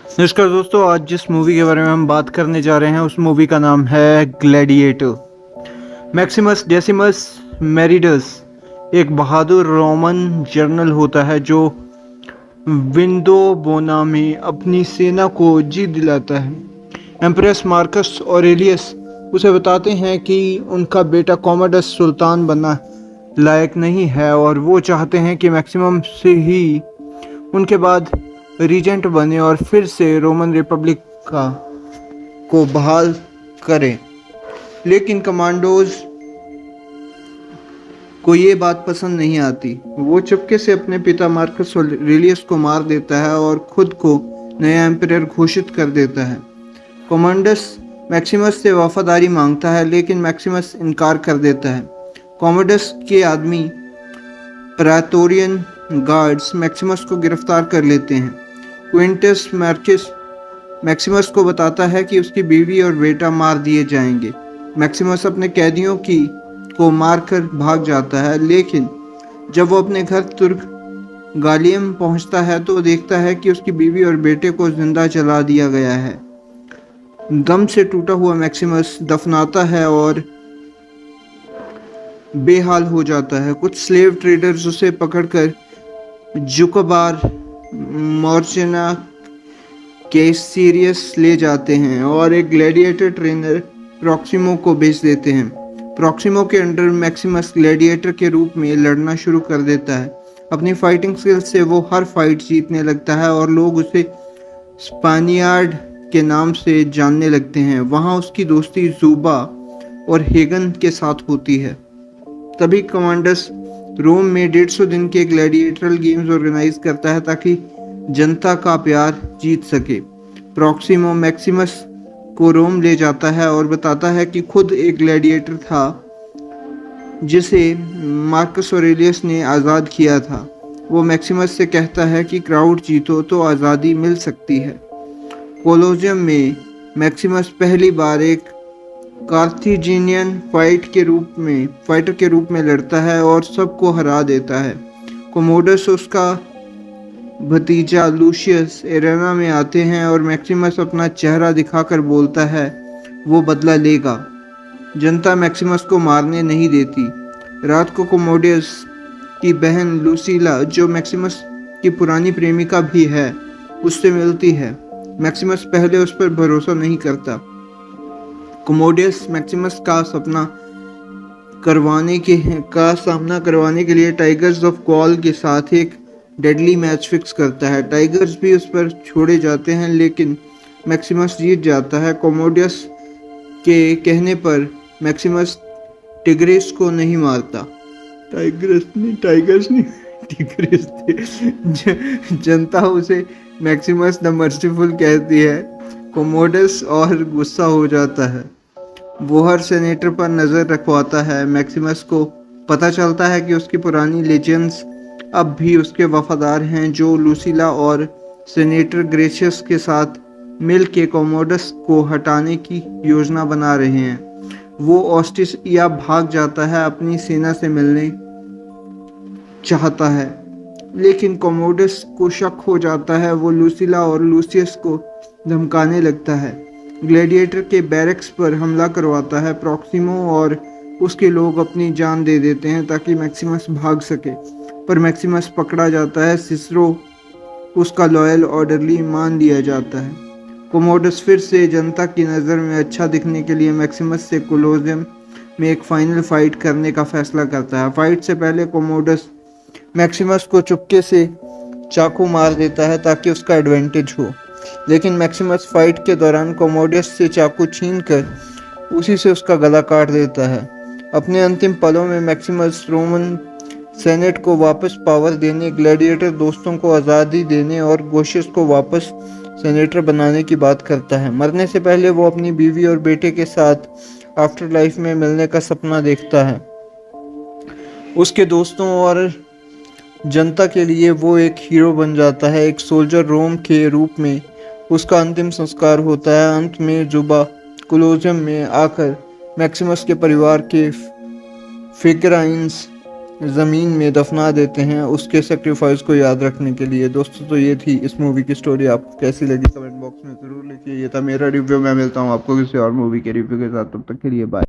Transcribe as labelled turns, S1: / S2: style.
S1: नमस्कार दोस्तों, आज जिस मूवी के बारे में हम बात करने जा रहे हैं उस मूवी का नाम है ग्लैडिएटर। मैक्सिमस डेसिमस मेरिडस एक बहादुर रोमन जनरल होता है जो विंडोबोना में अपनी सेना को जीत दिलाता है। एम्प्रेस मार्कस ऑरेलियस उसे बताते हैं कि उनका बेटा कॉमोडस सुल्तान बनना लायक नहीं है और वो चाहते हैं कि मैक्सिमम से ही उनके बाद रीजेंट बने और फिर से रोमन रिपब्लिक को बहाल करें। लेकिन कमांडोज को ये बात पसंद नहीं आती। वो चुपके से अपने पिता मार्कस ऑरेलियस को मार देता है और खुद को नया एम्परर घोषित कर देता है। कॉमोडस मैक्सिमस से वफादारी मांगता है लेकिन मैक्सिमस इनकार कर देता है। कॉमोडस के आदमी प्रेटोरियन गार्ड्स मैक्सिमस को गिरफ्तार कर लेते हैं। क्विंटस मार्कस मैक्सिमस को बताता है कि उसकी बीवी और बेटा मार दिए जाएंगे। मैक्सिमस अपने कैदियों को मारकर भाग जाता है, लेकिन जब वो अपने घर तुर्क गालियम पहुंचता है तो देखता है कि उसकी बीवी और बेटे को जिंदा जला दिया गया है। गम से टूटा हुआ मैक्सिमस दफनाता है और बेहाल हो जाता है। कुछ स्लेव ट्रेडर्स उसे पकड़कर जुकबार मोर्चना कैसिरियस ले जाते हैं और एक ग्लैडिएटर ट्रेनर प्रॉक्सिमो को भेज देते हैं। प्रॉक्सिमो के अंडर मैक्सिमस ग्लैडिएटर के रूप में लड़ना शुरू कर देता है। अपनी फाइटिंग स्किल्स से वो हर फाइट जीतने लगता है और लोग उसे स्पानियार्ड के नाम से जानने लगते हैं। वहाँ उसकी दोस्ती जुबा और हेगन के साथ होती है। तभी कमांडस रोम में 150 दिन के ग्लैडिएटरल गेम्स ऑर्गेनाइज करता है ताकि जनता का प्यार जीत सके। प्रॉक्सिमो मैक्सिमस को रोम ले जाता है और बताता है कि खुद एक ग्लैडिएटर था जिसे मार्कस ऑरेलियस ने आज़ाद किया था। वो मैक्सिमस से कहता है कि क्राउड जीतो तो आज़ादी मिल सकती है। कोलोजियम में मैक्सिमस पहली बार एक कार्थिजिनियन फाइटर के रूप में लड़ता है और सबको हरा देता है। कोमोडस उसका भतीजा लूशियस एरेना में आते हैं और मैक्सिमस अपना चेहरा दिखाकर बोलता है वो बदला लेगा। जनता मैक्सिमस को मारने नहीं देती। रात को कोमोडस की बहन लूसीला, जो मैक्सिमस की पुरानी प्रेमिका भी है, उससे मिलती है। मैक्सिमस पहले उस पर भरोसा नहीं करता। कोमोडस मैक्सिमस का सामना करवाने के लिए टाइगर्स ऑफ गॉल के साथ एक डेडली मैच फिक्स करता है। टाइगर्स भी उस पर छोड़े जाते हैं लेकिन मैक्सिमस जीत जाता है। कोमोडस के कहने पर मैक्सिमस टिग्रिस को नहीं मारता। टाइगर्स नहीं टिग्रिस थे। जनता उसे मैक्सिमस द मर्सीफुल कहती है। कोमोडस और गुस्सा हो जाता है। वो हर सेनेटर पर नज़र रखवाता है। मैक्सिमस को पता चलता है कि उसकी पुरानी लेजेंड्स अब भी उसके वफादार हैं, जो लूसीला और सेनेटर ग्रेशियस के साथ मिल के कोमोडस को हटाने की योजना बना रहे हैं। वो ऑस्ट्रिया भाग जाता है, अपनी सेना से मिलने चाहता है, लेकिन कोमोडस को शक हो जाता है। वो लूसीला और लूसियस को धमकाने लगता है। ग्लैडिएटर के बैरक्स पर हमला करवाता है। प्रॉक्सिमो और उसके लोग अपनी जान दे देते हैं ताकि मैक्सिमस भाग सके, पर मैक्सिमस पकड़ा जाता है। सिसरो उसका लॉयल ऑर्डरली मान लिया जाता है। कोमोडस फिर से जनता की नज़र में अच्छा दिखने के लिए मैक्सिमस से कोलोजियम में एक फाइनल फाइट करने का फैसला करता है। फाइट से पहले कोमोडस मैक्सिमस को चुपके से चाकू मार देता है ताकि उसका एडवांटेज हो, लेकिन मैक्सिमस फाइट के दौरान कोमोडस से चाकू छीनकर उसी से उसका गला काट देता है। अपने अंतिम पलों में मैक्सिमस रोमन सेनेट को वापस पावर देने, ग्लैडिएटर दोस्तों को आज़ादी देने और गोशियस को वापस सेनेटर बनाने की बात करता है। मरने से पहले वो अपनी बीवी और बेटे के साथ आफ्टर लाइफ में मिलने का सपना देखता है। उसके दोस्तों और जनता के लिए वो एक हीरो बन जाता है। एक सोल्जर रोम के रूप में उसका अंतिम संस्कार होता है। अंत में जुबा कोलोजियम में आकर मैक्सिमस के परिवार के फिगराइंस ज़मीन में दफना देते हैं उसके सेक्रीफाइस को याद रखने के लिए। दोस्तों तो ये थी इस मूवी की स्टोरी, आपको कैसी लगी कमेंट बॉक्स में ज़रूर लिखिए। ये था मेरा रिव्यू, मैं मिलता हूँ आपको किसी और मूवी के रिव्यू के साथ, तब तक के लिए बाय।